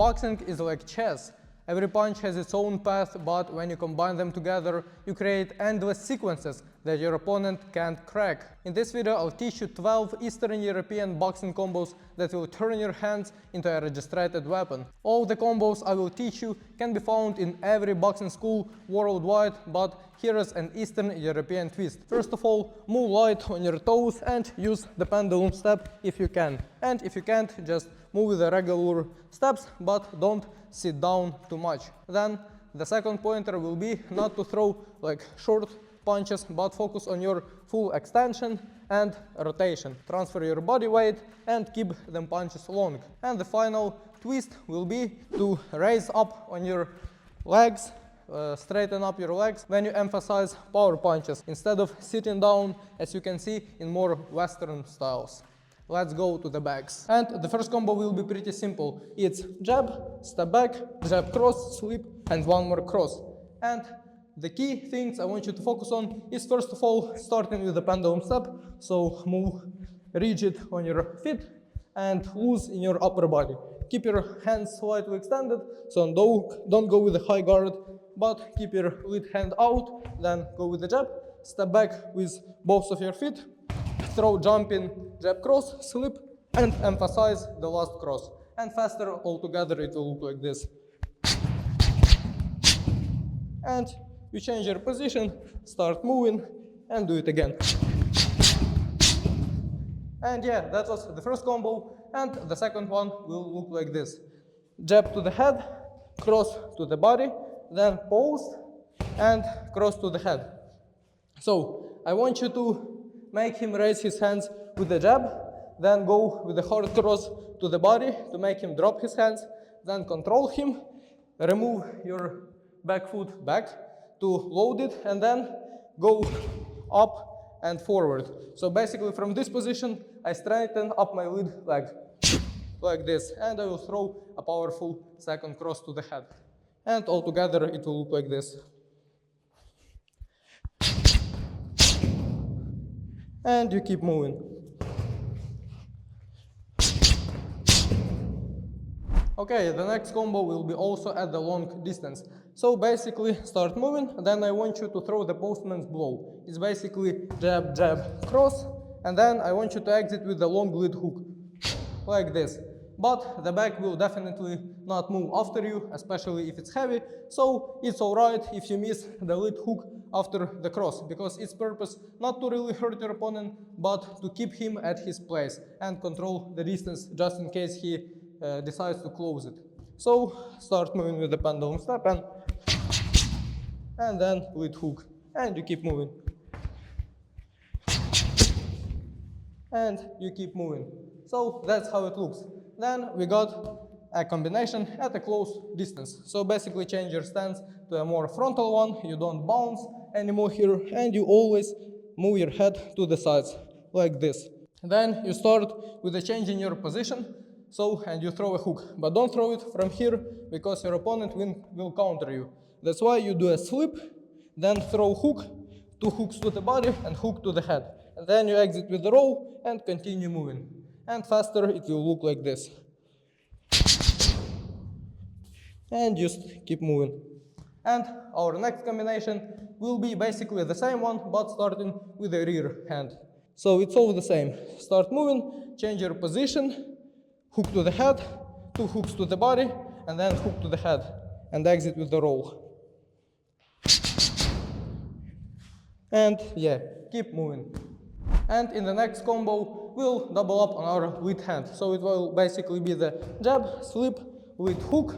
Boxing is like chess. Every punch has its own path, but when you combine them together, you create endless sequences that your opponent can't crack. In this video, I'll teach you 12 Eastern European boxing combos that will turn your hands into a registered weapon. All the combos I will teach you can be found in every boxing school worldwide, but here is an Eastern European twist. First of all, move light on your toes and use the pendulum step if you can. And if you can't, just move with the regular steps, but don't sit down too much. Then the second pointer will be not to throw like short punches, but focus on your full extension and rotation. Transfer your body weight and keep them punches long. And the final twist will be to raise up on your legs, straighten up your legs when you emphasize power punches instead of sitting down, as you can see in more Western styles. Let's go to the backs. And the first combo will be pretty simple. It's jab, step back, jab cross, slip, and one more cross. And the key things I want you to focus on is, first of all, starting with the pendulum step. So move rigid on your feet and loose in your upper body. Keep your hands slightly extended, so don't go with the high guard, but keep your lead hand out. Then go with the jab, step back with both of your feet, throw jumping, jab cross, slip, and emphasize the last cross. And faster altogether it will look like this. And you change your position, start moving, and do it again. And yeah, that was the first combo. And the second one will look like this. Jab to the head, cross to the body, then pause, and cross to the head. So I want you to make him raise his hands with the jab, then go with the hard cross to the body to make him drop his hands, then control him, remove your back foot back to load it, and then go up and forward. So basically from this position, I straighten up my lead leg like this, and I will throw a powerful second cross to the head. And altogether it will look like this. And you keep moving. Okay, the next combo will be also at the long distance. So basically start moving, then I want you to throw the postman's blow. It's basically jab, jab, cross, and then I want you to exit with the long lead hook, like this. But the back will definitely not move after you, especially if it's heavy, so it's alright if you miss the lead hook after the cross, because its purpose not to really hurt your opponent, but to keep him at his place and control the distance just in case he decides to close it. So start moving with the pendulum step and then lead hook, and you keep moving. And you keep moving. So that's how it looks. Then we got a combination at a close distance. So basically change your stance to a more frontal one. You don't bounce anymore here, and you always move your head to the sides like this. Then you start with a change in your position. So, and you throw a hook, but don't throw it from here because your opponent will counter you. That's why you do a slip, then throw hook, two hooks to the body and hook to the head. And then you exit with the roll and continue moving. And faster it will look like this. And just keep moving. And our next combination will be basically the same one, but starting with the rear hand. So it's all the same. Start moving, change your position, hook to the head, two hooks to the body, and then hook to the head, and exit with the roll. And yeah, keep moving. And in the next combo, we'll double up on our lead hand. So it will basically be the jab, slip, lead hook,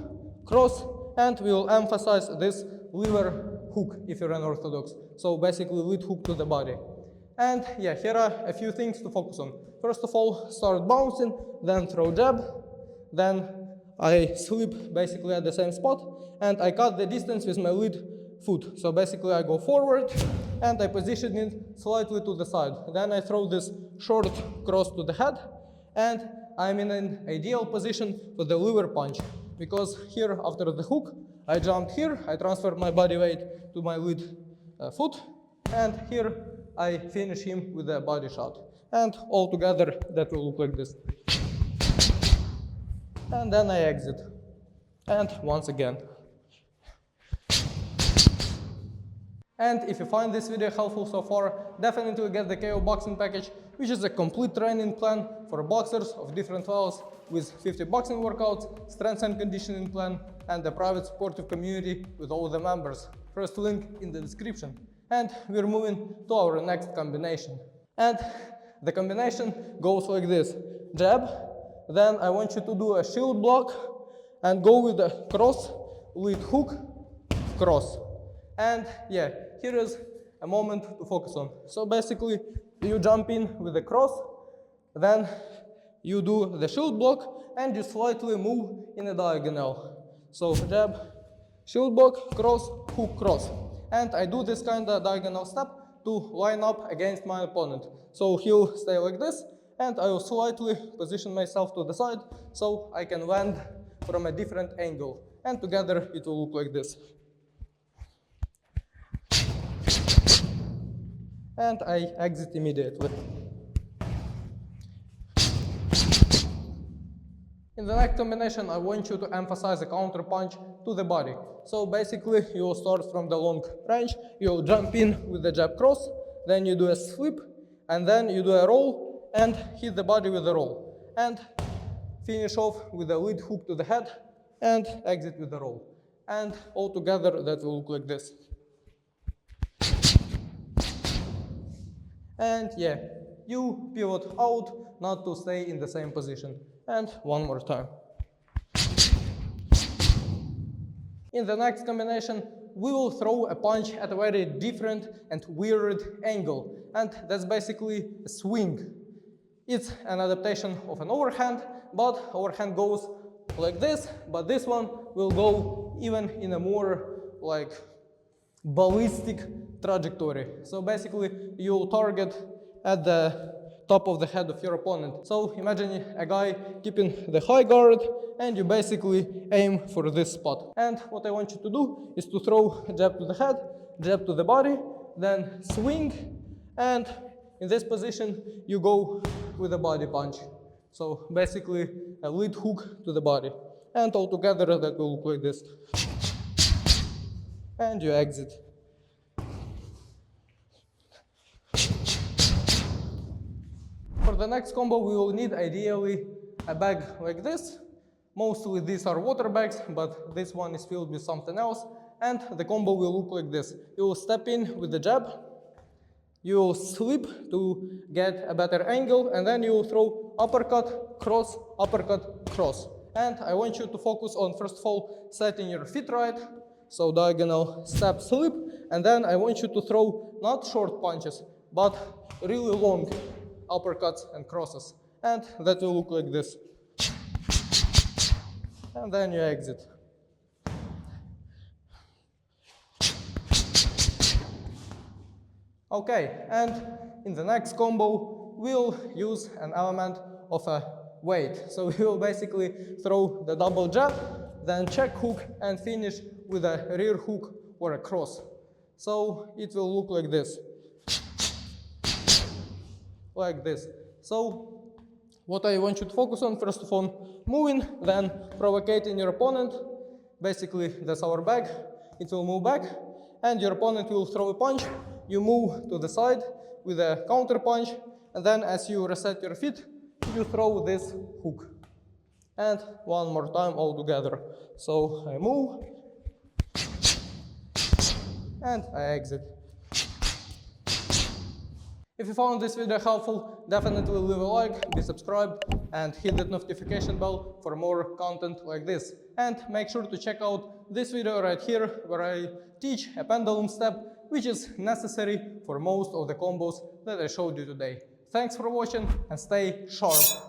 cross, and we will emphasize this lever hook if you're an orthodox. So basically lead hook to the body. And yeah, here are a few things to focus on. First of all, start bouncing, then throw jab, then I slip basically at the same spot, and I cut the distance with my lead foot. So basically I go forward, and I position it slightly to the side. Then I throw this short cross to the head, and I'm in an ideal position for the lever punch, because here after the hook, I jumped here, I transfer my body weight to my lead foot, and here I finish him with a body shot. And altogether that will look like this. And then I exit. And once again. And if you find this video helpful so far, definitely get the KO boxing package, which is a complete training plan for boxers of different levels with 50 boxing workouts, strength and conditioning plan, and a private supportive community with all the members. First link in the description. And we're moving to our next combination. And the combination goes like this. Jab, then I want you to do a shield block and go with the cross, lead hook, cross. And yeah, here is a moment to focus on. So basically, you jump in with the cross, then you do the shield block, and you slightly move in a diagonal. So jab, shield block, cross, hook, cross. And I do this kind of diagonal step to line up against my opponent. So he'll stay like this, and I will slightly position myself to the side so I can land from a different angle. And together it will look like this. And I exit immediately. In the next combination, I want you to emphasize a counter punch to the body. So basically, you will start from the long range, you will jump in with the jab cross, then you do a sweep, and then you do a roll and hit the body with a roll. And finish off with a lead hook to the head and exit with the roll. And all together, that will look like this. And yeah, you pivot out, not to stay in the same position. And one more time. In the next combination, we will throw a punch at a very different and weird angle. And that's basically a swing. It's an adaptation of an overhand, but overhand goes like this, but this one will go even in a more like ballistic trajectory. So basically, you'll target at the top of the head of your opponent. So imagine a guy keeping the high guard, and you basically aim for this spot. And what I want you to do is to throw a jab to the head, jab to the body, then swing, and in this position, you go with a body punch. So basically, a lead hook to the body. And all together, that will look like this. And you exit. For the next combo, we will need ideally a bag like this. Mostly these are water bags, but this one is filled with something else. And the combo will look like this. You will step in with the jab, you will sweep to get a better angle, and then you will throw uppercut, cross, And I want you to focus on, first of all, setting your feet right. So diagonal step, sweep, and then I want you to throw not short punches, but really long uppercuts and crosses. And that will look like this. And then you exit. Okay, and in the next combo, we'll use an element of a weight. So we will basically throw the double jab, then check hook, and finish with a rear hook or a cross. So it will look like this. Like this. So what I want you to focus on, first of all, moving, then provoking your opponent. Basically, that's our bag. It will move back, and your opponent will throw a punch. You move to the side with a counter punch, and then as you reset your feet, you throw this hook. And one more time all together. So I move, and I exit. If you found this video helpful, definitely leave a like, be subscribed, and hit that notification bell for more content like this. And make sure to check out this video right here, where I teach a pendulum step, which is necessary for most of the combos that I showed you today. Thanks for watching, and stay sharp!